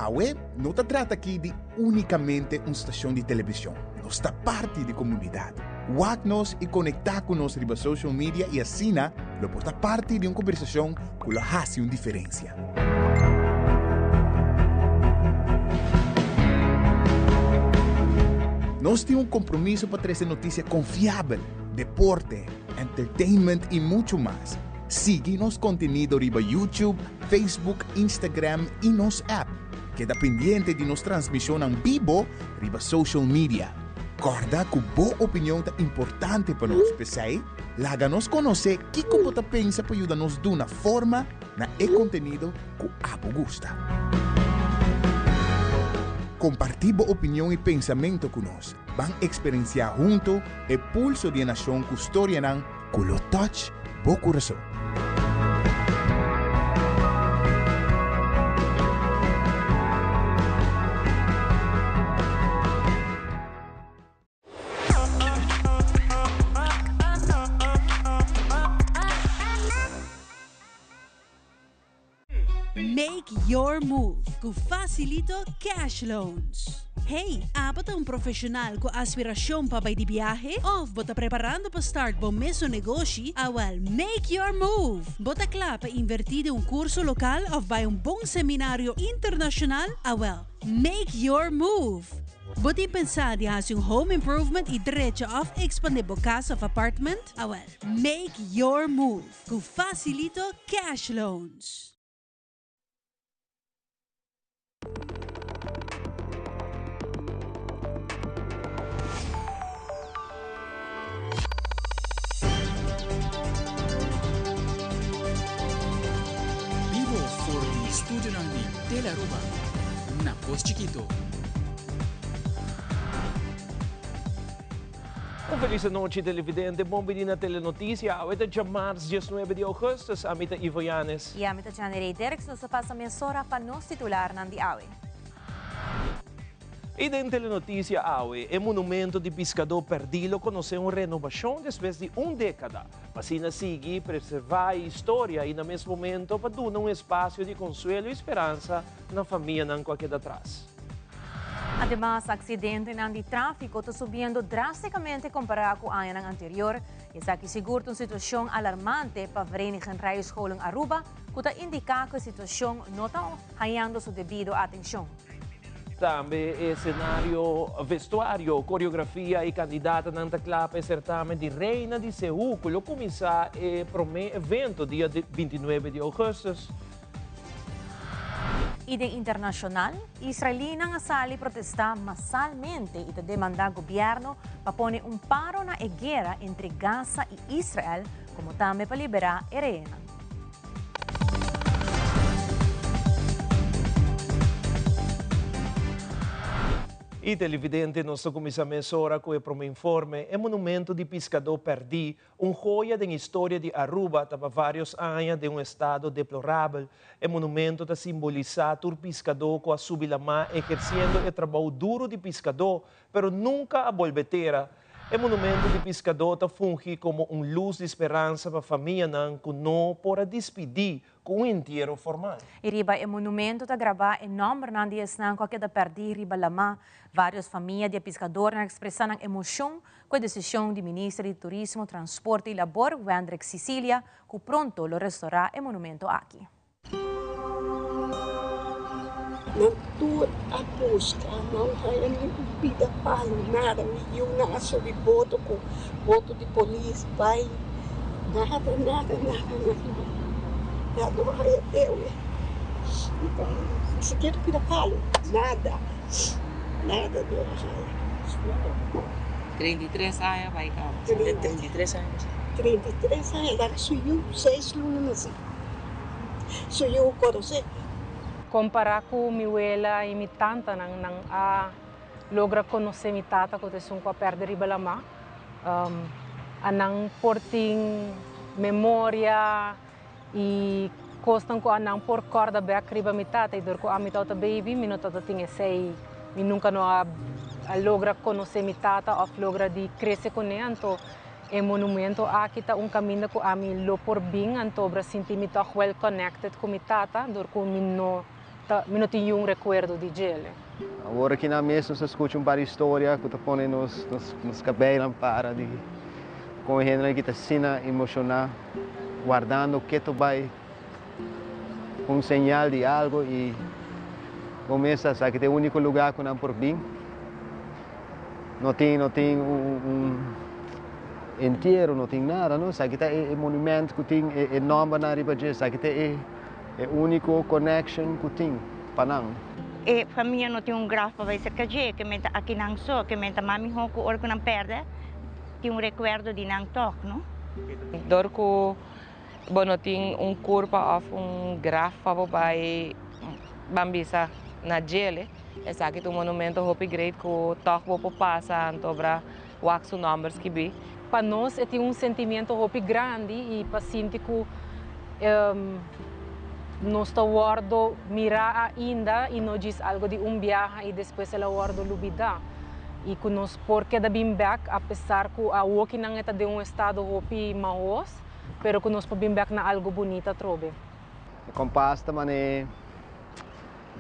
AWE no se trata aquí de únicamente una estación de televisión. Nos está parte de comunidad. Wagnos y conectarnos en social media y así lo porta parte de una conversación que lo hace una diferencia. Nos tenemos un compromiso para traer noticias confiables, deporte, entertainment y mucho más. Síguenos contenido riba YouTube, Facebook, Instagram y nos app. Queda pendiente de nuestra transmisión en vivo riba social media. Corda que boa opinião é importante para nós, pessoal. Láganos conocer que como você pensa para ajudar-nos de uma forma na conteúdo que abo gusta. Compartir boa opinião e pensamento conosco. Van experienciar junto o pulso de nação que história não, que lo touch bo coração. Make your move com Facilito Cash Loans. Hey, apat un profissional com aspiração para ir de viaje? Of bota preparando para start bom mesmo negócio? Well, make your move. Bota claro para invertir em curso local of bij een bom seminário internacional? Well, make your move. Bota pensar de fazer home improvement e direito of expandir bo casa of apartment? Well, make your move com Facilito Cash Loans. Studio ng Tela Aruba, na Post Chiquito. Feliz noite, televidente. Bom dia na Telenotícia. Hoje é março, 19 de agosto. Amita Ivo Yanes. E amita Janere Derek, no sa pasa mesora pa nos titular ng Diawe. E na Telenotícia, o monumento de pescador perdido conheceu uma renovação depois de uma década. Assim, sigue preservar a história e, no mesmo momento, para dar um espaço de consuelo e esperança na família não qualquer atrás. Además, aksidente ng di tráfico está subindo drasticamente comparado com o ano anterior. E sa siguro uma situação alarmante para a Vereniging Rijscholen Aruba, que está indicando que a situação não está ganhando sua devida atenção. Também cenário, vestuário, coreografia e candidata na clape certame de Reina de Seul, que vai começar o evento dia 29 de agosto. E de internacional, Israel nga sali protesta masalmente e demanda ao gobyerno para pôr paro na guerra entre Gaza e Israel, como também para liberar rehenes. E televidente, nós começamos agora com o informe. O monumento de pescador perdido, joia da história de Aruba, estava vários anos de estado deplorável. O monumento está simbolizado o pescador com a subilamá exercendo o trabalho duro de pescador, mas nunca a volvetera. O monumento de pescador está funge como luz de esperança para a família que não pode despedir com inteiro formal. E riba o monumento está gravar nome ng dias ng qualquer perdi riba lama. Várias famílias de pescadores expressaram emoção com a decisão do ministro de Turismo, Transporte e Labor, Wendrick Sicilia, que pronto lo restaurar o monumento aqui. Nagtuot a busca, não kaya vida palo, nada, yung nasa boto ko, boto de polícia, pai, nada, kaya teo eh. Então, se quer pinapalo, nada Deus kaya. 33 anos vai cá. 33 anos. 33 anos, lá suyo, 6 lunas assim. Suyo ko kasi. Comparar com minha abuela e minha tanta, não logra conhecer minha tata, que é um perder riba lama. Anang porting memória e costam ko anang por corda back riba minha tata, e dor ko a minha tata baby, minha tata tinha sei, minha nunca não logra conhecer minha tata, ou logra de crescer com ela, então o monumento aqui está caminho com a minha lo por bem, então para sentir me well connected com minha tata, dor ko minha minutin yung recuerdo de ele. Agora aqui na mesa nós escutamos uma história que põe nos cabelos para de com a gente que está sendo emocionar, guardando que tu vai um sinal de algo e começa a que é o único lugar que não por bem. Não tem inteiro, não tem nada, não? Sabe que é monumento que tem é nome na riba, sabe que é único connection que tem para não. E família não tem grafo vai ser que menta aqui não só, que menta mami hoco orco não perde, tem recuerdo de não toc, não? Dorco, não tem curva ou grafo vai bambisa na gele. Essa aqui é monumento hopi great que toc vou passar antobra wax numbers que bi. Para nós é sentimento hopi grande e para sentir que nós está guardo mirar ainda e não diz algo de viagem e depois ela guardo lubida. E que nós porque da bem back apesar que a walking não está de estado hopi maus, pero que nós para bem back na algo bonita trobe. O compasso também é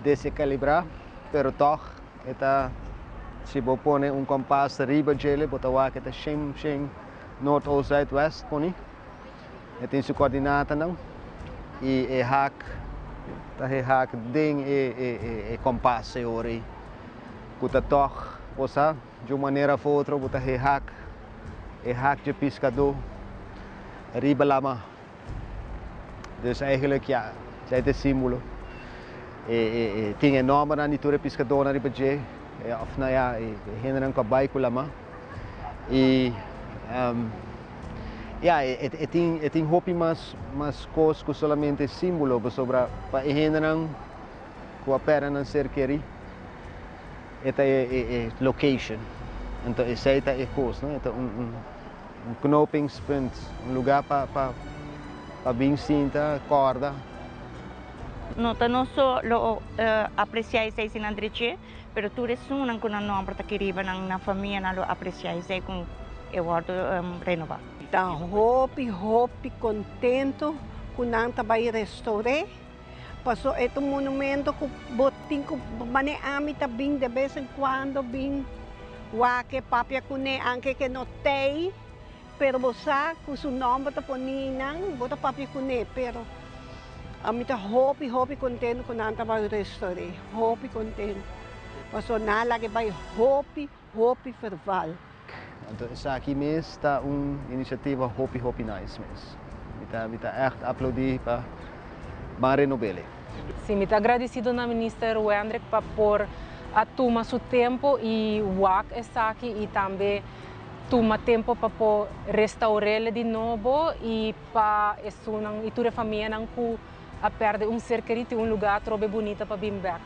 desequilibrar, pero toch está se vou pôr compasso riba dele, botar o que está shem north ou southwest poni. Tem sua coordenada não. E é hack ding é compasso ori. Kuta toch, osa, de uma maneira ou outra, botar é hack de pescador, riba lama. Dus eigenlijk ja, het is símbolo. Tem enorme na natura pescador na riba je, of nou ja, hinderen com baiko lama. E ja, tem hopi mas coisas que solamente símbolo sobre para hinderen com a perna não ser queri. Esta é location. Então essa é coisa, não? Então knopingspunt, lugar para bem cinta, corda. Não só apreciar isso em Andreche, mas tu ressonan com a nome para que riba na família não apreciar isso com eu vou renovar. Tá hopi contento com não trabalhar restaurante. Passou este monumento que botin que mane ami tá bem de vez em quando bem que papia kune anche que notei, pero você com seu nome tá poninang bota papia kune, pero ami tá hopi contento com não trabalhar restaurante, hopi contento. Passou na lagi vai hopi ferval. Então, aqui mesmo está uma iniciativa hopi nice mesmo. Mita echt aplaudir para Marino Bele. Sim, muito agradecido na ministra Wendrik para pôr a tomar seu tempo e o está aqui e também tomar tempo para pôr restaurar de novo e para isso não e toda a família não a perder ser querido lugar trobe bonito para vir back.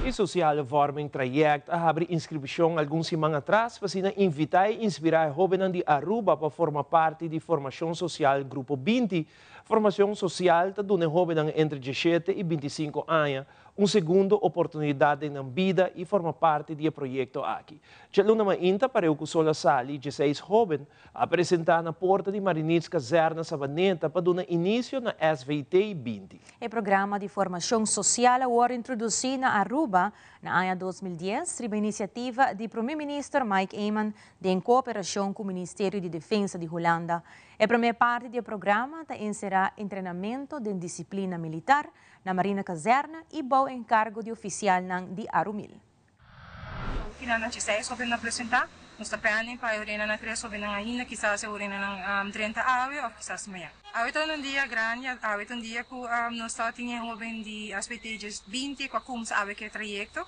E social vorming traject abre inscrição alguns semanas atrás para invitar e inspirar jovens de Aruba para formar parte de formação social Grupo 20. Formação social está dando jovens entre 17 e 25 anos segunda oportunidade na vida e formar parte do projeto aqui. Já luna mainta para o Sola Sali, 16 jovens, apresentar na porta de Marinits Caserna Sabaneta para dar início na SVT 20. O programa de formação social foi introduzido na Aruba na ano 2010, sob a iniciativa do Primeiro-Ministro Mike Eman, em cooperação com o Ministério de Defesa de Holanda. A primeira parte do programa será treinamento de disciplina militar na Marina Caserna e bom encargo de oficial de Arumil. Kinana 16 sobre apresentar, nós estamos para a 3 sobre a ainda, quizás a urina ng 30 awe ou quizás maya. Awe ito nung dia grande, awe ito dia ko nós tinha jovem de SVT 20 com sa awe que trayecto,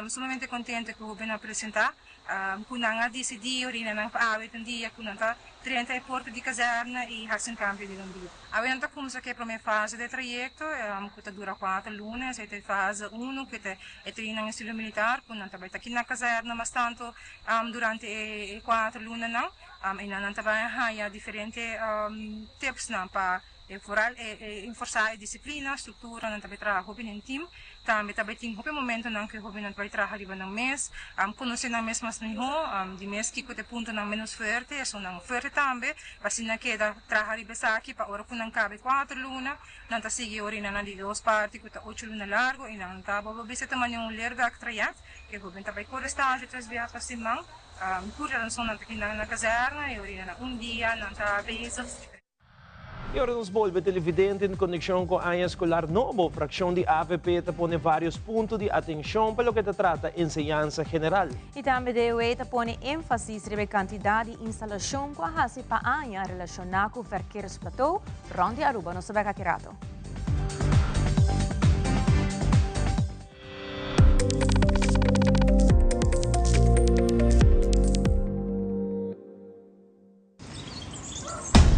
sumamente contente com o jovem apresentar. Kunanga decidi urina ng paawe ito dia kunanta 30 e porto di Caserna e Hasen Campio di Lombido. Awe nanta como sa que prime fase de trayecto, que dura 4 lunes, esta fase 1 que é treinamento estilo militar, kunanta vai aqui na Caserna, mas tanto durante 4 lunes não, inananta vai haya diferente tips na para enforçar a disciplina, a estrutura ng trabalho em team, também tem o momento não que não vai trabalhar riba ng mês, conhecer ng mês mas niho, de mês que te punto ng menos forte, so ng forte também, pasina que da trabalhar riba sa aqui para ora ko ng cabe 4 luna, nang ta sige ori na di 2 parti ko ta 8 luna largo, e nang ta babisa taman yung lerda aktrayat, que ko benta vai corestagem tres via pasimang, cura lang son ng takinang na kazarna, e ori na dia, nang ta bezos. E ora nos volve televidente em conexão com a área escolar novo, fração de AVP pone vários pontos de atenção para o que trata ensinança general. E também DOE pone ênfase sobre a quantidade de instalação com a hasi pa área relacionada com o verkeers plateau, rond de Aruba, no sabe kakirato.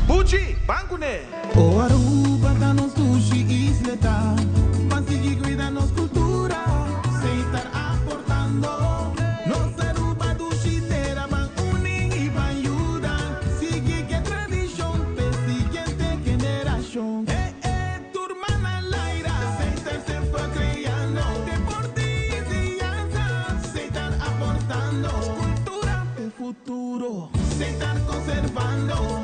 Buchi, banco né? O Aruba tá no sushi isleta, mas sigue cuidando nos cultura, sem estar aportando. Nossa Aruba do chitera van unen e van ayudar, sigue que tradição pe siguiente generação. Turma na laira, sem estar sempre criando, deporte e enseñanza, sem estar aportando. Cultura e futuro, sem estar conservando.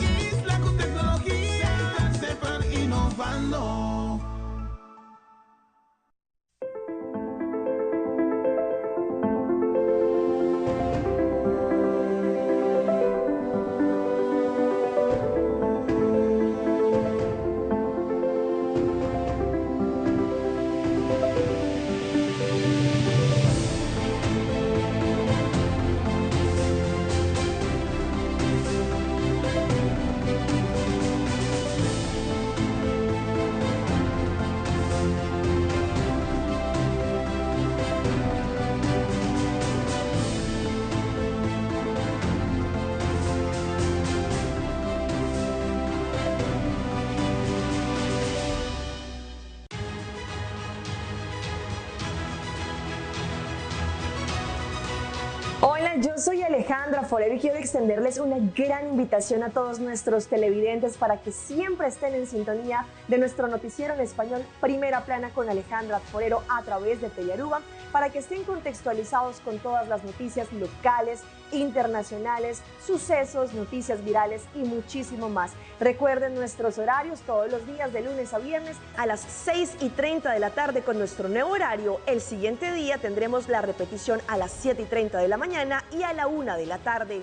Hola, yo soy Alejandra Forero y quiero extenderles una gran invitación a todos nuestros televidentes para que siempre estén en sintonía de nuestro noticiero en español Primera Plana con Alejandra Forero a través de Telearuba, para que estén contextualizados con todas las noticias locales, internacionales, sucesos, noticias virales y muchísimo más. Recuerden nuestros horarios todos los días de lunes a viernes a las 6:30 de la tarde con nuestro nuevo horario. El siguiente día tendremos la repetición a las 7:30 de la mañana y a la 1 de la tarde.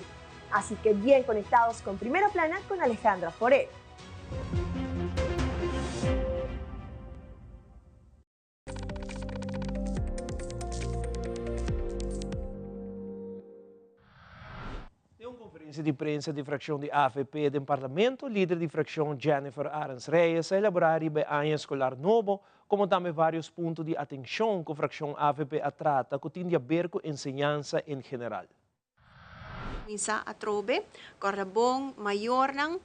Así que bien conectados con Primera Plana con Alejandra Forero. De prensa de fração de AVP do Parlamento, líder de fração Jennifer Arens Reyes, elaborar a área escolar novo, como também vários pontos de atenção que a fração AVP trata, que tem a ver com ensinança em geral. Minsa atrobe, corda bom, maior nang,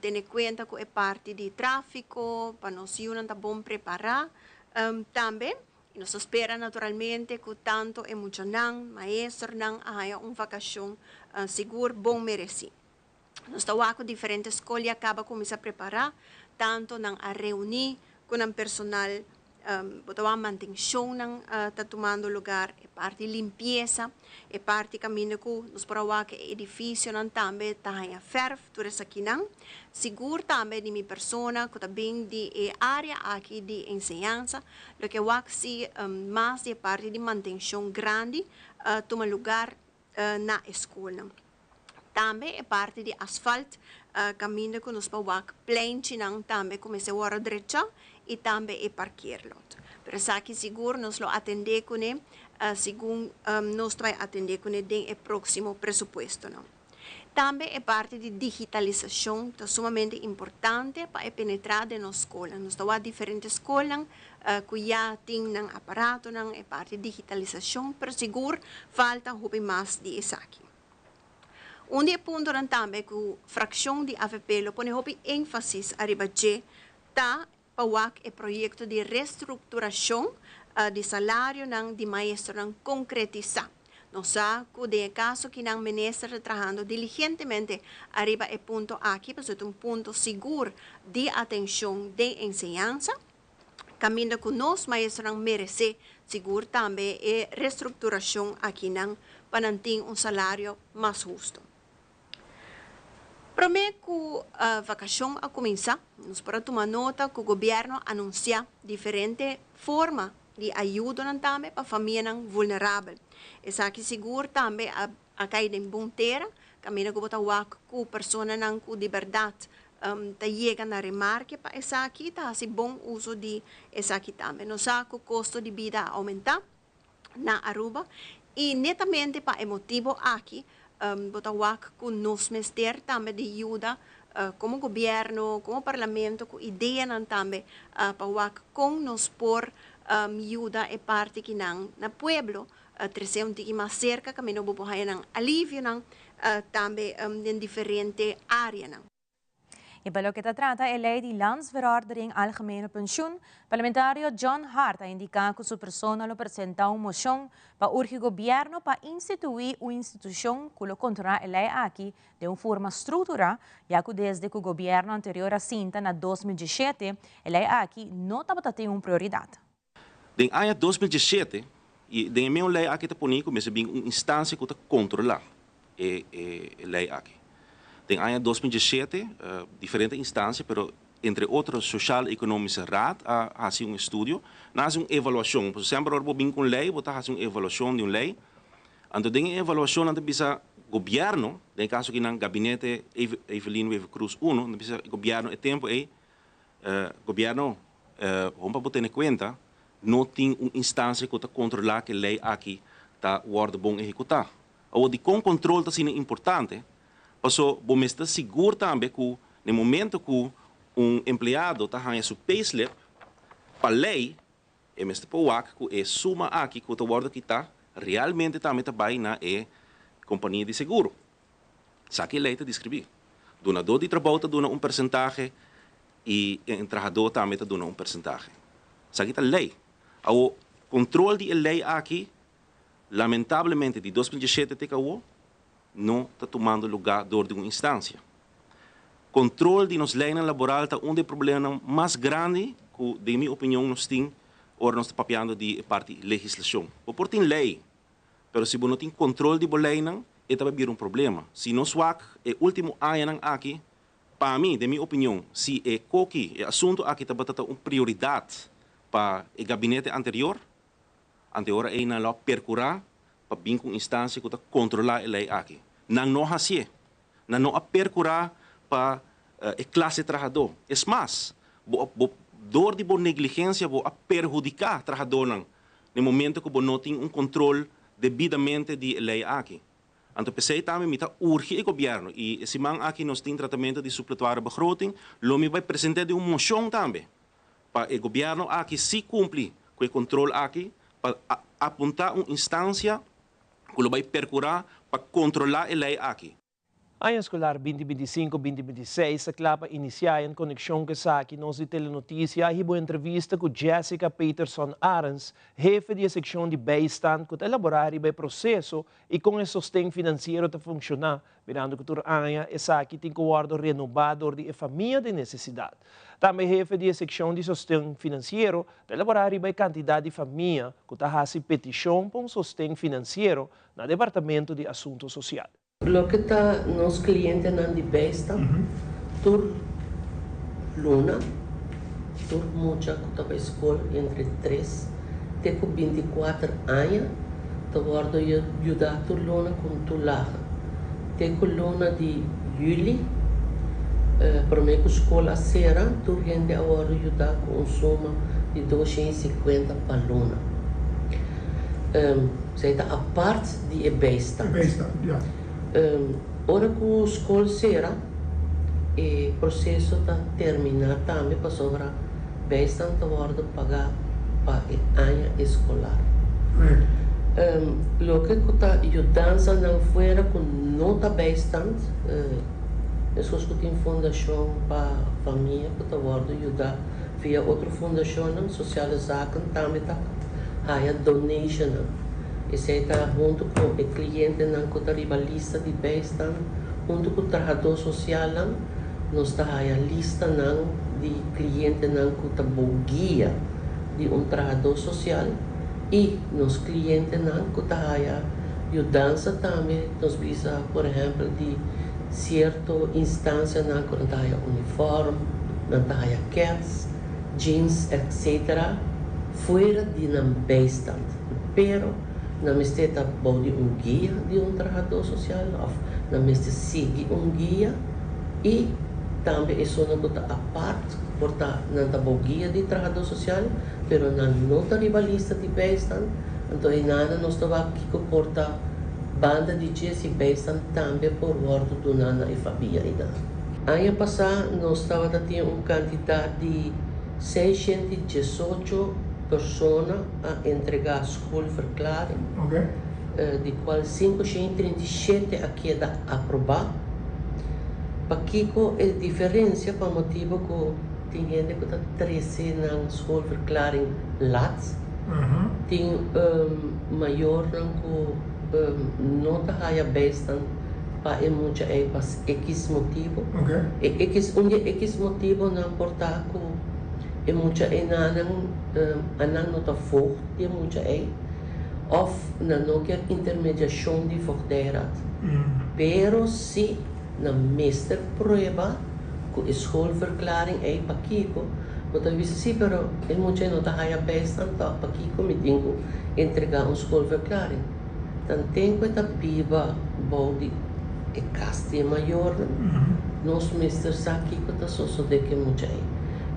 tendo conta que é parte de tráfico, para nós não tá bom preparar, também. Nós esperamos naturalmente que tanto e muito nang, maestro nang, haya vacação seguro, bom merecido. Nós estamos com diferentes escolas e acaba começar a preparar, tanto nang a reunir com o personal, a manutenção nang está tomando lugar, é parte de limpeza, é parte caminho que nós para que edifício nang também está haya ferv, tudo isso aqui nang. Seguro também de minha persona, que também de área aqui de ensinança, lo que se mais de parte de manutenção grande, toma lugar na escola. Também é parte de asfalto, caminho que nós para plein chinang também começa a hora direita e também é parquear lot. Pero aqui seguro nós lo atender com ele, segundo nós vai atender com ele no próximo presupuesto, não. Também é parte de digitalização, que é sumamente importante para penetrar na escola. Nós temos diferentes escolas que já têm um aparato, é parte de digitalização, mas seguro falta mais de isso aqui. Ponto também que a fração de AVP põe ênfase arriba de para o projeto de reestruturação de salário de maestro concretizar. Nos sabe de caso que el ministro trabajando diligentemente arriba el punto aquí, pues es un punto seguro de atención de enseñanza. Camino con nos maestros merece seguro también reestruturación aquí para tener un salario más justo. Promete que a vacación a começar, nos para tomar nota que o governo anuncia diferentes formas de ajuda também para famílias vulneráveis. Isso aqui seguro também a cair em bom terra, caminho que botar o que pessoas com de verdade chega na remarque para isso aqui tá assim bom uso de isso aqui também. Nós sabemos que o custo de vida aumenta na Aruba e netamente para emotivo aqui botar com nos ministério também de ajuda como governo, como parlamento, com ideia também para com nos por ajuda é parte que na pueblo trazer mais cerca, caminho para poder alívio também em diferentes áreas. E pelo que trata a lei de landsverordening algemene pensioen, parlamentario John Hart ha indicado que su persona lo presenta una moción para urgir gobierno para instituir una institución que lo controla la ley aquí de una forma estructurada, ya que desde que el gobierno anterior a Cinta en 2017, la ley aquí no estaba teniendo una prioridad. En año 2017, de minha lei aqui está poniendo como uma instância que controla a lei aqui. En año 2017, diferentes instancias, pero entre otros, Social Economische Raad hace un estudio, hace una evaluación. Por ejemplo, ahora vamos con ley, hace una evaluación de una ley. Entonces, en la evaluación, entonces, el gobierno, en el caso que en el gabinete Evelyn Wever Cruz 1, entonces, el gobierno, el tiempo es, gobierno, vamos a tener en cuenta, no tiene una instancia que controla que la ley aquí está bem ejecutada. O de con control está siendo importante. Paso, bom está seguro também que no momento que empleado está ganhando seu payslip, para a lei, é mesmo para o que é suma aqui que o trabalho que está realmente também trabalha na companhia de seguro. Isso aqui a lei está descrevendo. Donador de trabalho está dando percentagem e o trabalhador também está dando percentagem. Isso aqui está a lei. O controle da lei aqui, lamentavelmente, de 2017 até agora, não está tomando lugar de uma instância. Controle de nossa lei laboral está um dos problemas mais grandes que, de minha opinião, nós temos, ou nós estamos papeando de parte da legislação. Por ter lei, mas se não tem controle de lei, é também um problema. Se nós vamos, é o último ano aqui, para mim, de minha opinião, se é o assunto aqui está batendo uma prioridade para o gabinete anterior é na percurar para vir com instância que controlar a lei aqui. Não assim, não a percurar para a classe trabalhador. É mais, dor de negligência a perjudicar o trabalhador no momento que não tem controle devidamente da lei aqui. Então, pensei também que urge o governo e se man aqui nós temos tratamento de supletória begroting, me vai apresentar uma moção também para o governo aqui se cumprir com o controle aqui para apontar uma instância que vai percurar para controlar a lei aqui. Ano escolar 2025-2026, a clapa iniciar em conexão com essa aqui nos de telenotícia, e boa entrevista com Jessica Peterson Arens, jefe de secção de Beistan, que elaborar o processo e com o sustento financeiro para funcionar, virando que o ano essa aqui tem guardo renovado de família de necessidade. Também jefe de secção de sustento financeiro, elaborar a quantidade de família que faz petição para sustento financeiro no Departamento de Assuntos Sociais. Lo que está nos clientes nan di besta, tur luna, tur mucha que estava escola entre 3 até com 24 anos, te guardo ajudar tur luna com tu laga. Te com luna de julho, para mim com escola será, tu rende agora ajudar com soma de 250 para luna. Seita a parte de besta. Ja. Ora que a escola será, o processo está terminado também para sobrar bastante hora de pagar para o ano escolar. Lo que está ajudando não fora com nota bastante, pessoas que têm fundação para a família que está ajudar via outra fundação socializar também está a donation. Esse está junto com o cliente não que está ribalista de beistan, junto com o trabalhador social não, nós está a lista não de cliente não que está guia de trabalhador social e nos clientes não que está a ajudança também, nós visa por exemplo de certa instância não que está a uniforme, não está a caps, jeans, etc. Fora de não beistan, pero não está de guia de trabalhador social, não está seguir guia e também isso não está a parte, porque não está guia de trabalhador social, pero não está ribalista de beistan, então nada nós estava aqui que porta banda de jazz e beistan também por bordo do nana e família ainda. Ano passado nós estava tendo candidato de 618 pessoas a entregar a escoolverklaring, de qual 537 aqui é aprovado. Para Kiko é diferença para motivo que tem gente que está 13 na escoolverklaring laat, tem maior que não está bastante para muito para X motivo, X motivo não importa que muito não está forte e muito of não quer intermediação de forderat, pero se na meester prueba com escoolverklaring é para Kiko, então disse sim, pero é muito não está aí bastante para Kiko me tenho entregar escoolverklaring, então tem que estar viva body e caste maior, nós meester sabe Kiko está só de que muito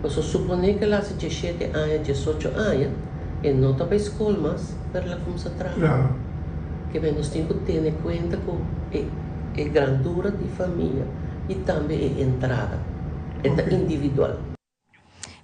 mas supone que lá se 17 anos, 18 anos, e não está para a escola, mas para lá como se trabalha. Que bem, nós temos que ter em conta que é grandura de família e também é entrada, é individual.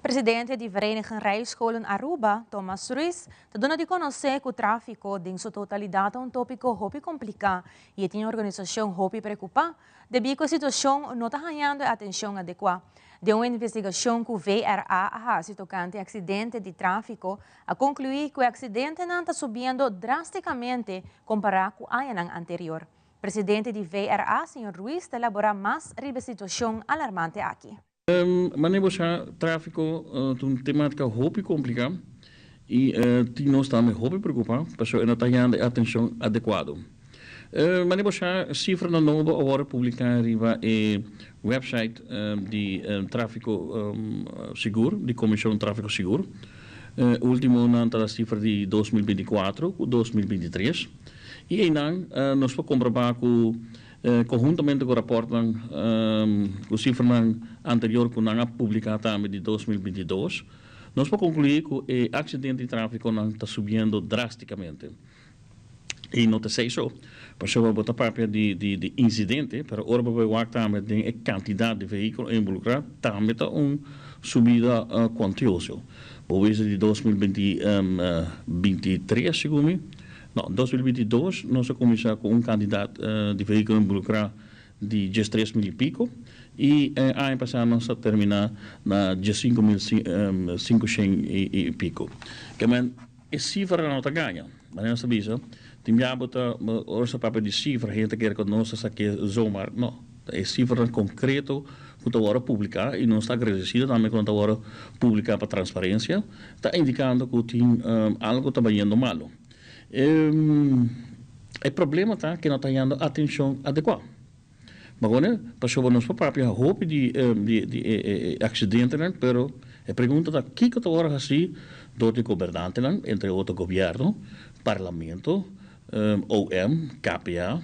Presidente de Vereniging Rijscholen Aruba, Thomas Ruiz, te dona de conhecer que o tráfico em sua totalidade é um tópico hopi complicado e tem organização hopi preocupada, devido à situação não está ganhando atenção adequada. De uma investigação que o VRA faz tocante acidente de tráfico, a concluir que o acidente não está subindo drasticamente comparado com o ano anterior. Presidente de VRA, Sr. Ruiz, elabora mais sobre a situação alarmante aqui. Mas o tráfico é uma temática muito complicada e nós também muito preocupados, porque não está ganhando atenção adequada. Mas a cifra da nova agora publicada no website de tráfico seguro, de Comissão de Tráfico Seguro. O último ano está a cifra de 2024 e 2023. E ainda nós podemos comprovar que conjuntamente com o rapporto com a cifra anterior que nós publicamos também de 2022, nós podemos concluir que o acidente de tráfico está subindo drasticamente. E não sei só, porque eu vou botar de incidente, para o orbe também tem a quantidade de veículos involucrados, também está uma subida quantiosa. Por isso de 2023, segundo não, 2022 nós começamos com candidato de veículos involucrados de 13 mil e pico e ano passado nós terminamos na 15.500 e pico. Que a cifra não está ganhando, mas não sabia isso. Tem já botar essa papel de cifra, gente quer que nós aqui zomaar, não, é cifra concreto que está agora publicar e não está agradecido também quando está agora publicar para transparência, está indicando que tem algo está indo mal. O problema está que não está dando atenção adequada. Mas agora, para nós próprio roupa de acidente, mas a pergunta é o que está agora assim do governante, entre outros governo, parlamento, OM, KPA,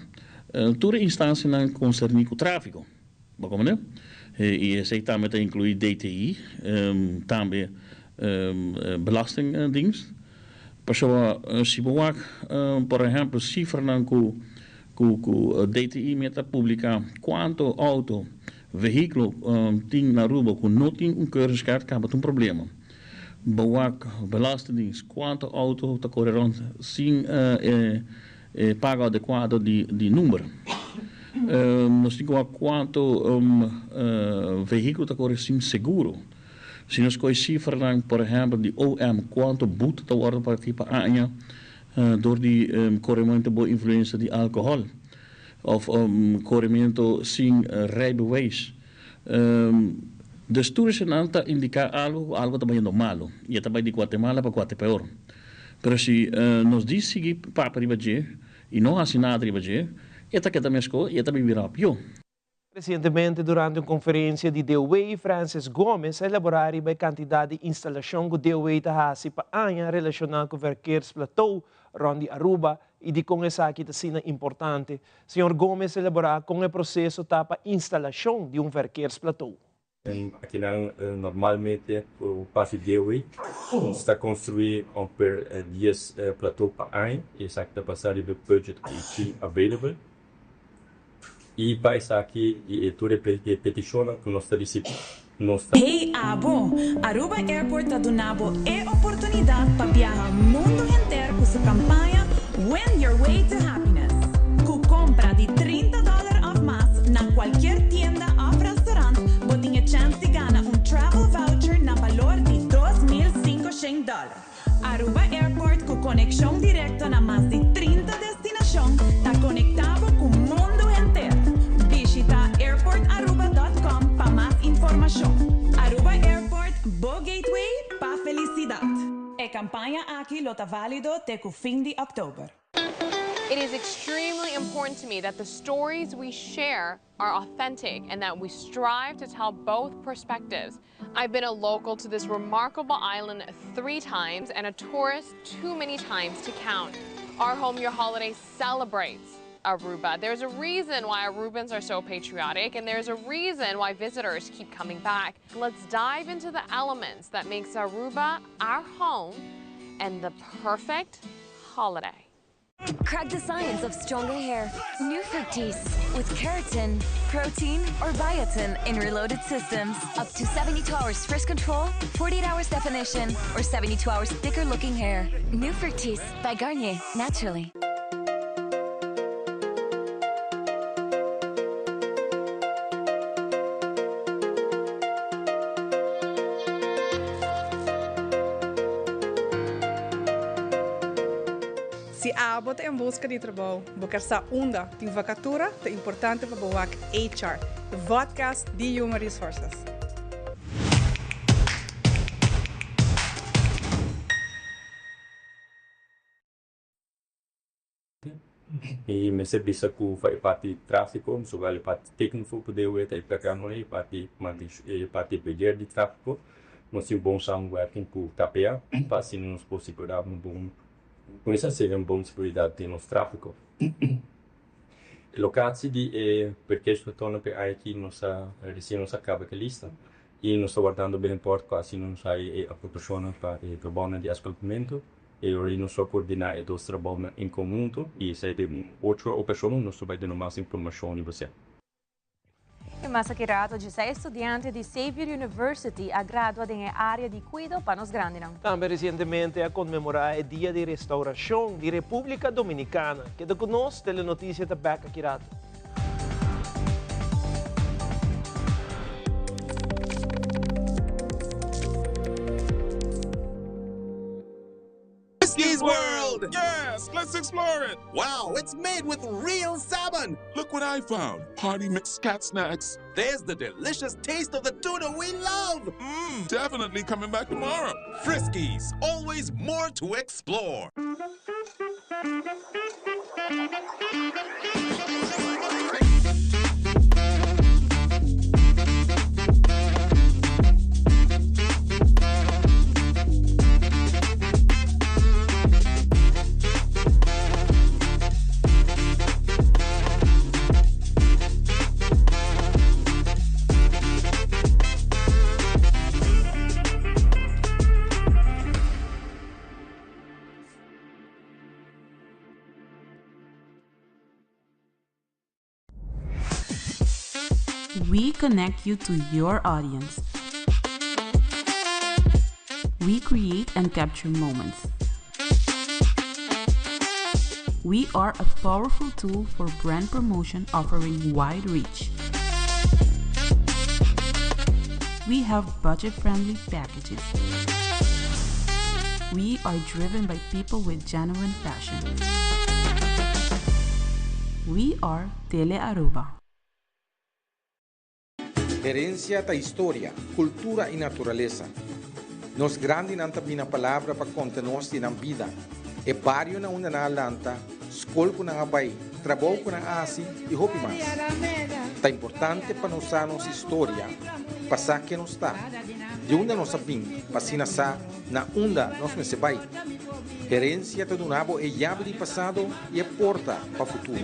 toda instância concernida com o tráfico. E esse também inclui DTI, também belastingdienst. Se você, por exemplo, cifra que o DTI meta publicar quanto auto, veículo tem na rua que não tem cursuskaart, acaba um problema. Bewak belastingdienst, quanto auto está correndo sem pago adequado de número. Nós temos quanto veículo está correndo sem seguro. Se nós conhecemos cifra, por exemplo, de OM, quanto boete está worden para tipo ano, door die corremento boa influência de alcohol of corremento sem rijbewijs. De toeristen anta indica algo também normal, e também de Guatemala para Guatepeor. Pero se nos diz seguir para ribaje e não assinar ribaje, esta que também esco, e também virá pior. Recentemente, durante uma conferência de DOE, Francis Gomes elaboraram a quantidade de instalação que DOE está para a relacionada com o verkeersplateau, Rondi Aruba, e de como essa aqui está importante. Senhor Gomes elaborar com o processo para a instalação de verkeersplateau. Aqui normalmente o passe DOE está construído per 10 plateau para ano, e essa está passando o budget que é available. E para isso aqui, tu repeticiona com nossa disciplina. Hey Abo, Aruba Airport está donando a oportunidade para viajar o mundo inteiro com sua campanha Win Your Way to Happiness. Com compra de $30 ou mais na qualquer tienda ou restaurante, você tem a chance de ganhar travel voucher na valor de $2.500. Aruba Airport com conexão direta na mais de 30 destinações, está conectado com o mundo inteiro. Visita airportaruba.com para mais informação. Aruba Airport, Bo Gateway para felicidade. A campanha aqui está válido até o fim de outubro. It is extremely important to me that the stories we share are authentic and that we strive to tell both perspectives. I've been a local to this remarkable island 3 times and a tourist too many times to count. Our Home Your Holiday celebrates Aruba. There's a reason why Arubans are so patriotic, and there's a reason why visitors keep coming back. Let's dive into the elements that makes Aruba our home and the perfect holiday. Crack the science of stronger hair. New Fructis with keratin, protein, or biotin in reloaded systems. Up to 72 hours frizz control, 48 hours definition, or 72 hours thicker looking hair. New Fructis by Garnier, naturally. Se abot em busca de trabalho, buscar sa onda de vacatura é importante para boak HR, the podcast de Human Resources. E me serviço que faz parte de tráfico, me vale parte técnico para poder ir para cá, não é parte pedir de tráfico, mas se bom working com tapea, para assim nos possível dar bom. Com isso seria uma boa seguridade no tráfico. Locatie die parkeersbetonnen per aqui nossa nossa acaba com a lista e nós estamos guardando bem porto quase não sai a proporção para o trabalho de asfaltamento e aí nós só coordenar os trabalhos em conjunto e se tem outra opção nós vai ter mais informação em você. E Masakirato diz é estudante de Xavier University, a graduada em área de cuidado para os grandes. Também recentemente a comemorar o Dia de Restauração da República Dominicana, que da conosco telenotícia da Beca Kirato. Whiskey's World! Yes, let's explore it! Wow, it's made with real salmon! Look what I found. Party mix cat snacks. There's the delicious taste of the tuna we love! Definitely coming back tomorrow. Friskies, always more to explore. We connect you to your audience. We create and capture moments. We are a powerful tool for brand promotion offering wide reach. We have budget-friendly packages. We are driven by people with genuine passion. We are Tele Aruba. Herencia da história, cultura e natureza. Nos grande não tem a palavra para contar nós na vida. É barrio na una na lanta, escola com na bai, trabalho com na asi e roupa mais. Tá importante para nós a nossa história, passar que nós está. De onde nós sabemos, passina sa na onda nós me se vai. Herencia do nabo é chave de passado e é porta para o futuro.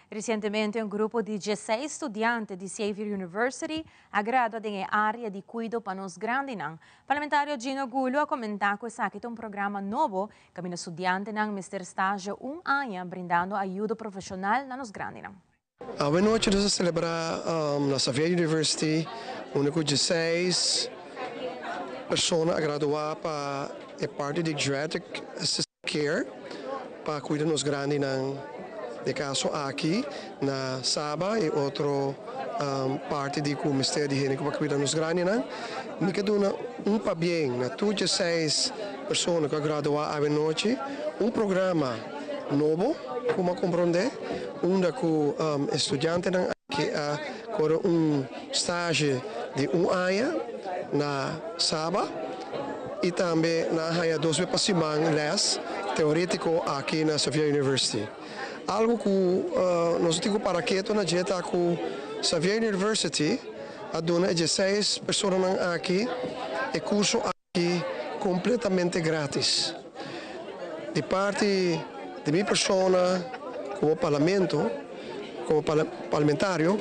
Recentemente, um grupo de 16 estudantes de Xavier University ha graduado em área de cuidado para os grandes. Parlamentário Gino Gulo ha comentado que um programa novo que os estudantes não mister estágio ano brindando ajuda profissional nos grandes. A noite nós celebrar na Xavier University, único 16 pessoas graduadas para a parte de Geriatric Assisted Care para cuidar dos grandes. De caso aqui na Saba e outra parte do Ministério de Higiene para cuidar dos grandes, me quedou para bem, na 16 pessoas que graduaram à noite, programa novo, como compreender, onde o estudante que corre estágio de ano na Saba e também na 2 vezes por semana les teórico aqui na Xavier University. Algo que nós temos para que na dieta com Xavier University, a dona 16 pessoas aqui, e curso aqui completamente grátis. De parte de minha persona, como parlamento, como parlamentário,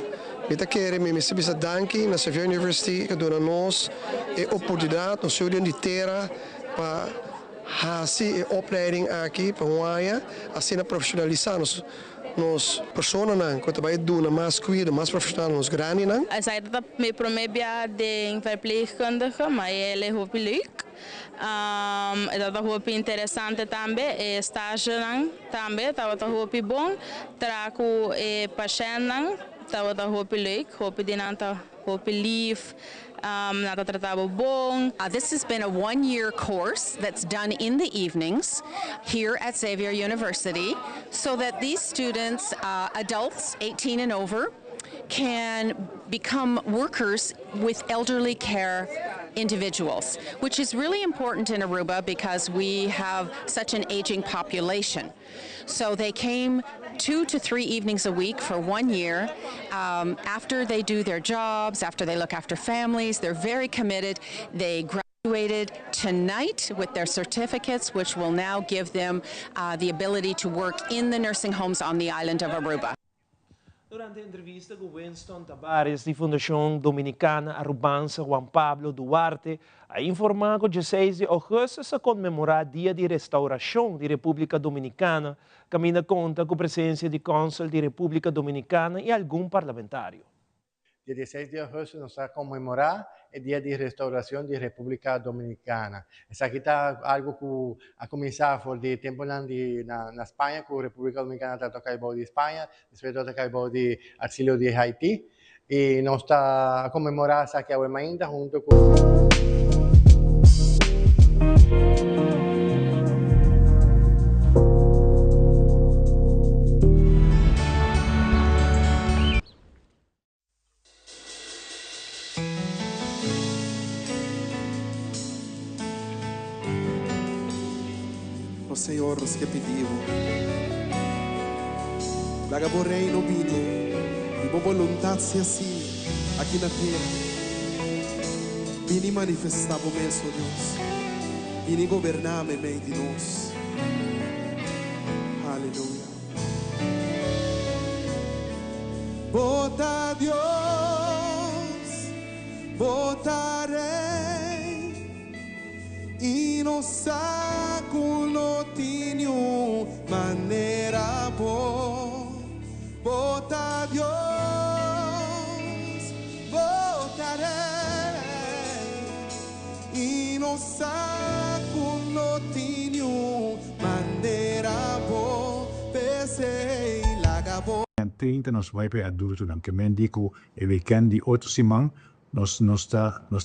eu quero me danke na Xavier University que dona nós a oportunidade, nos estudam de terra para assim a opleiding aqui para ano, assim a profissionalizar nos pessoas que trabalham doen mais cuidado, mais profissional nos grandes. Als hij dat me probeert de verpleegkundige, maar ele é muito leuk. Dat is muito interessante também, estágio também, dat is muito bom. Trago paciënten, dat is muito leuk, muito dinanta, muito lief. This has been a one-year course that's done in the evenings here at Xavier University so that these students, adults 18 and over, can become workers with elderly care individuals, which is really important in Aruba because we have such an aging population. So they came 2 to 3 evenings a week for 1 year. After they do their jobs, after they look after families, they're very committed. They graduated tonight with their certificates, which will now give them the ability to work in the nursing homes on the island of Aruba. Durante a entrevista com Winston Tavares, de Fundação Dominicana Arubança Juan Pablo Duarte, a informar que 16 de agosto se comemorar Dia de Restauração da República Dominicana, que ainda conta com a presença de cônsul da República Dominicana e algum parlamentário. Dia 16 de agosto nós vamos comemorar o Dia de Restauração da República Dominicana. Isso aqui está algo que a começar por de tempo na Espanha, que a República Dominicana está tocando de Espanha, depois está tocando de auxílio de Haiti, e nós está a comemorar isso aqui ainda junto com Senhor, nós que pedimos, daga bo reino vindo, e bo vontade se assim, aqui na terra, vini manifestar o mesmo Deus, vini governar me meio de nós, aleluia. Bota Deus, bota Rei, e nossa continuo maneira boa, bota Deus, bota Rei, e nossa continuo maneira boa, pensei lá. En 30 nós vai para adulto, que mendico e weekend de 8 simão, nós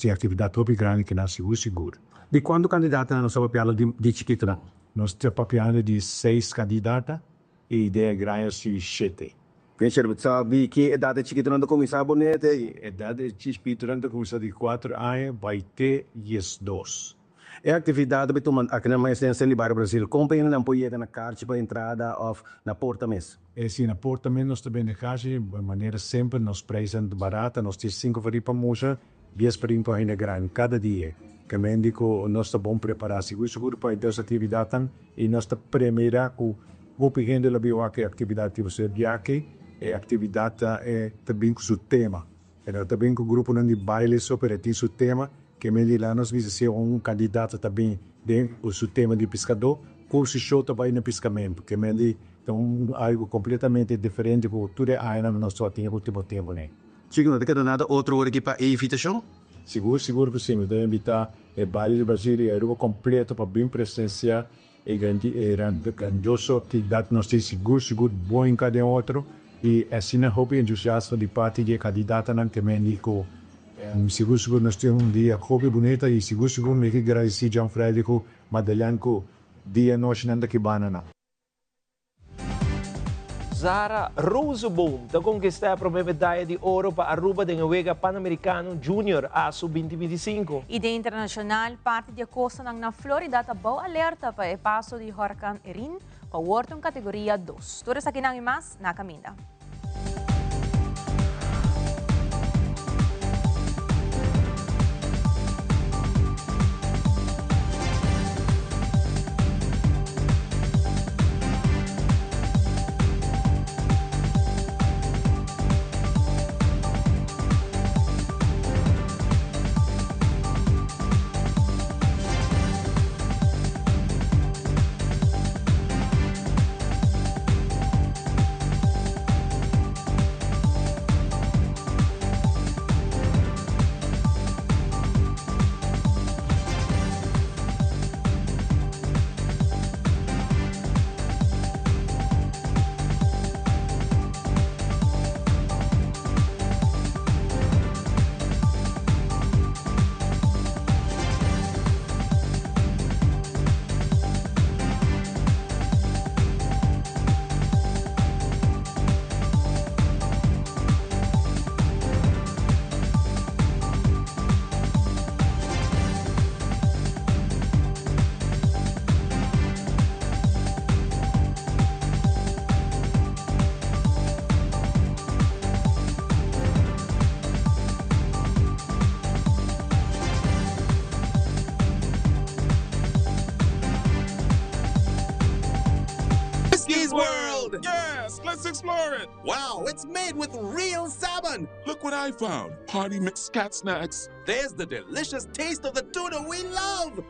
tem atividade muito grande que nós seguro. De quando candidata nós papiala de chiquito, nós temos papiala de 6 candidata e ideia ganha se 7. Pensa, sabe que a idade chiquita não começa a bonita e a idade chiquita não começa de 4 anos, vai ter 2. É atividade que tomam aqui na Maestrança Libar Brasil. Como é na poeta na carta para entrada ou na porta mesmo? É sim, na porta mesmo nós também de maneira sempre nós preços barata, nós temos 5 para ir para moça, 10 para ir para grande cada dia. Que mendico nós está bom preparar seguro para essa atividade e nós está primeira com o pequeno da bioaque atividade tipo ser aqui e atividade é também com o tema. É também com o grupo de baile sobre o tema que me lá nós visitamos candidato também dentro do tema de pescador, curso show também no pescamento, porque me então algo completamente diferente do tudo aí nós só temos o último tempo, né? Chico, não tem nada outro hora aqui para invitação? Seguro por cima, de invitar o baile do Brasil e a rua completa para bem presenciar e grandioso atividade nós temos seguro bom em cada outro e assim a hobby entusiasmo de parte de candidata não que me digo seguro nós temos dia hobby bonita e seguro me que agradeci John Frederico Madalhan ko dia noite nanda que banana. Zara Rosenbaum está conquistar a primeira medalha de ouro para Aruba de Juega Pan-Americano Junior ASU 2025. E de internacional, parte de costa na Florida está alerta para o passo de Hurricane Erin com a Wharton categoria 2. Tudo isso aqui não é mais na caminda. Yes, let's explore it. Wow, it's made with real salmon. Look what I found. Hearty mixed cat snacks. There's the delicious taste of the tuna we love.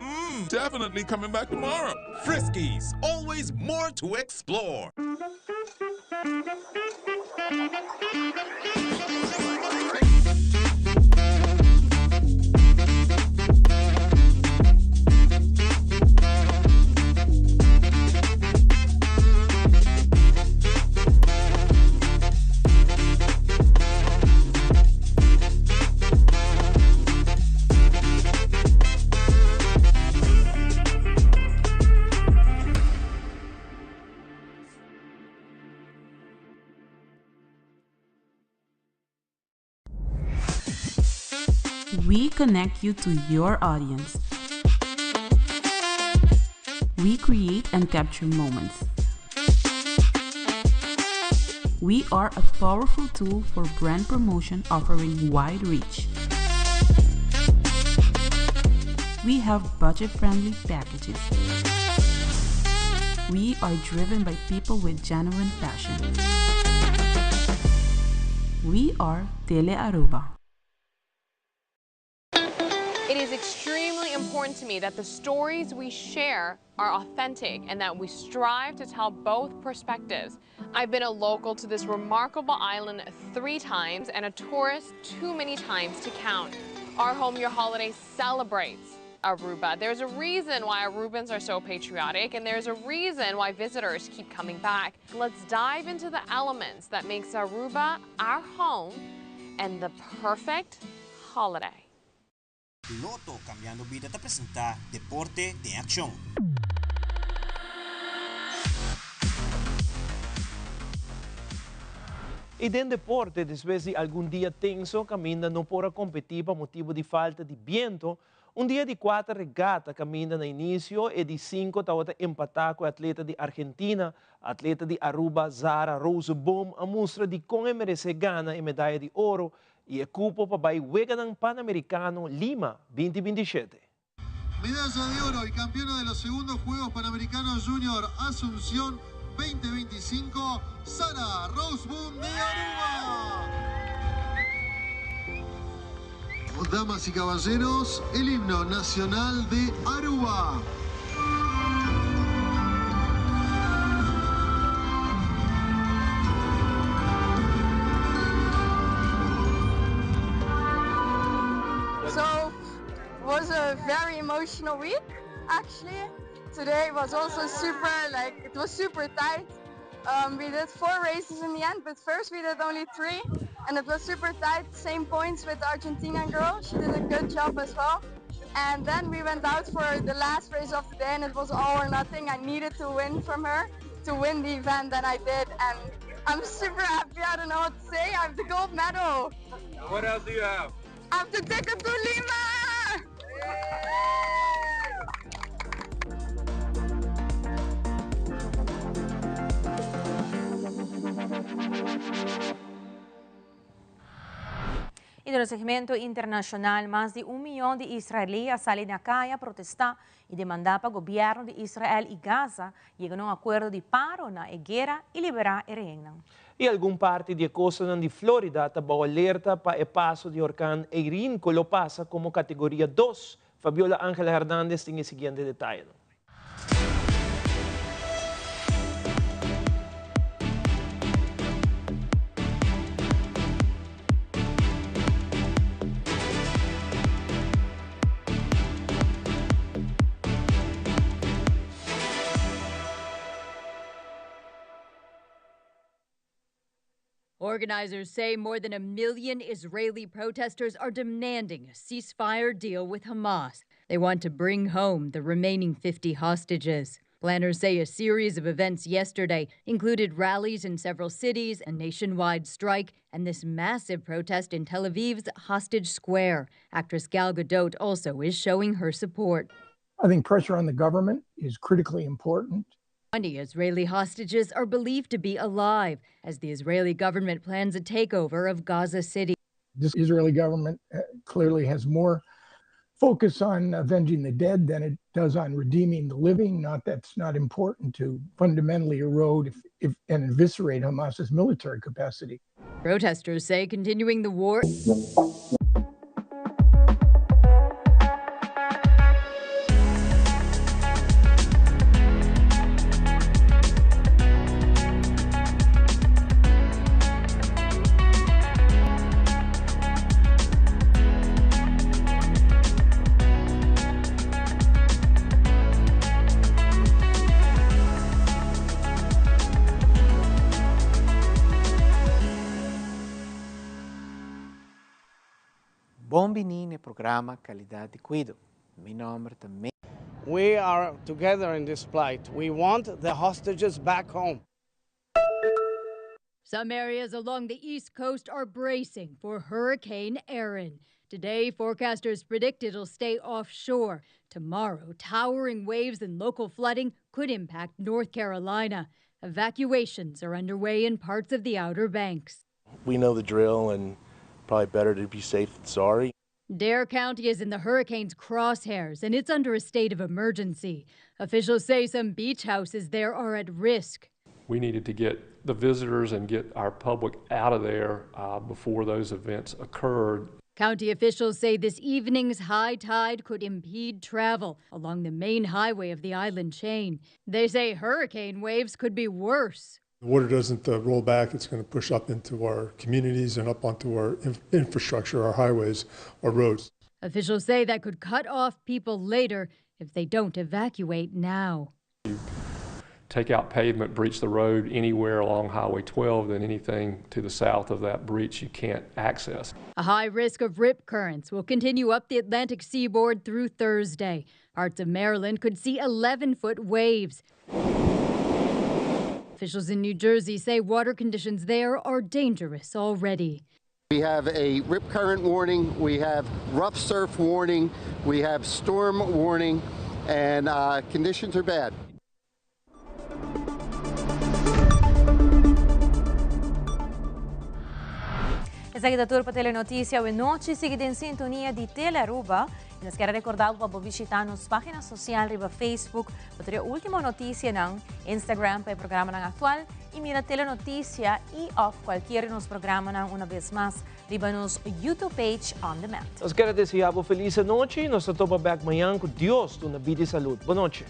Definitely coming back tomorrow. Friskies, always more to explore. We connect you to your audience. We create and capture moments. We are a powerful tool for brand promotion offering wide reach. We have budget-friendly packages. We are driven by people with genuine passion. We are Tele Aruba. It is extremely important to me that the stories we share are authentic and that we strive to tell both perspectives. I've been a local to this remarkable island 3 times and a tourist too many times to count. Our Home Your Holiday celebrates Aruba. There's a reason why Arubans are so patriotic, and there's a reason why visitors keep coming back. Let's dive into the elements that makes Aruba our home and the perfect holiday. Piloto cambiando vida te presenta Deporte de Acción. E dentro deporte, después de algum dia tenso, Caminda não pôde competir por motivo de falta de vento. Dia de 4 regata Caminda no início e de 5 estava empatar com o atleta de Argentina, atleta de Aruba, Zara Rosenbaum, a mostra de como merece ganhar a medalha de ouro e a cupo para o Weganan Panamericano Lima 2027. Medalla de oro y campeona de los segundos Juegos Panamericanos Junior Asunción 2025, Zara Rosenbaum de Aruba. Damas y caballeros, el himno nacional de Aruba. So, it was a very emotional week, actually. Today was also it was super tight. We did 4 races in the end, but first we did only 3, and it was super tight. Same points with the Argentinian girl. She did a good job as well. And then we went out for the last race of the day, and it was all or nothing. I needed to win from her to win the event, and I did. And I'm super happy. I don't know what to say. I have the gold medal. What else do you have? I have the ticket to Lima! Y en el segmento internacional, más de 1 millón de israelíes salen a calle a protestar y demandar para el gobierno de Israel y Gaza lleguen a un acuerdo de paro en la guerra y liberar a rehenes. E alguma parte de costa de Flórida está alerta para o passo de huracán Erin, que lo passa como categoria 2. Fabiola Ángela Hernández tem o seguinte detalhe. Organizers say more than 1 million Israeli protesters are demanding a ceasefire deal with Hamas. They want to bring home the remaining 50 hostages. Planners say a series of events yesterday included rallies in several cities, a nationwide strike, and this massive protest in Tel Aviv's Hostage Square. Actress Gal Gadot also is showing her support. I think pressure on the government is critically important. 20 Israeli hostages are believed to be alive as the Israeli government plans a takeover of Gaza City. This Israeli government clearly has more focus on avenging the dead than it does on redeeming the living. Not that's not important to fundamentally erode and eviscerate Hamas's military capacity. Protesters say continuing the war. Bombini programa Qualidade de Cuido. Mi nombre também. We are together in this plight. We want the hostages back home. Some areas along the East Coast are bracing for Hurricane Erin. Today, forecasters predict it'll stay offshore. Tomorrow, towering waves and local flooding could impact North Carolina. Evacuations are underway in parts of the Outer Banks. We know the drill, and probably better to be safe than sorry. Dare County is in the hurricane's crosshairs, and it's under a state of emergency. Officials say some beach houses there are at risk. We needed to get the visitors and get our public out of there before those events occurred. County officials say this evening's high tide could impede travel along the main highway of the island chain. They say hurricane waves could be worse. The water doesn't roll back. It's going to push up into our communities and up onto our infrastructure, our highways, our roads. Officials say that could cut off people later if they don't evacuate now. Take out pavement, breach the road anywhere along Highway 12, then anything to the south of that breach you can't access. A high risk of rip currents will continue up the Atlantic seaboard through Thursday. Parts of Maryland could see 11-foot waves. Officials in New Jersey say water conditions there are dangerous already. We have a rip current warning, we have rough surf warning, we have storm warning, and conditions are bad. Essa aqui da Turpa Telenotícia, boa noite, seguida em sintonia de Telearuba. E nós queremos recordar para visitar nossa página social, riba Facebook, para ter a última notícia no Instagram para o programa atual e mira Telenotícia e off qualquer de nos programa uma vez mais, riba nos YouTube page on demand. Nós queremos desejar uma feliz noite e nós estamos back amanhã com Deus, na vida e saúde. Boa noite.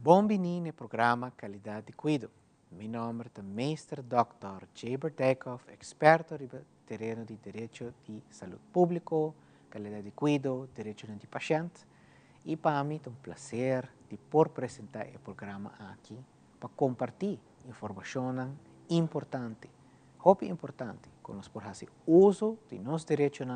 Bom-vindo ao programa Qualidade de Cuido. Meu nome é Mr. Dr. Jaber Dekov, experto no terreno de direito de saúde público, qualidade de cuido, direito do paciente. E para mim é um prazer de poder apresentar o programa aqui para compartilhar informação importante, muito importante, com nós por fazer uso de nossos direitos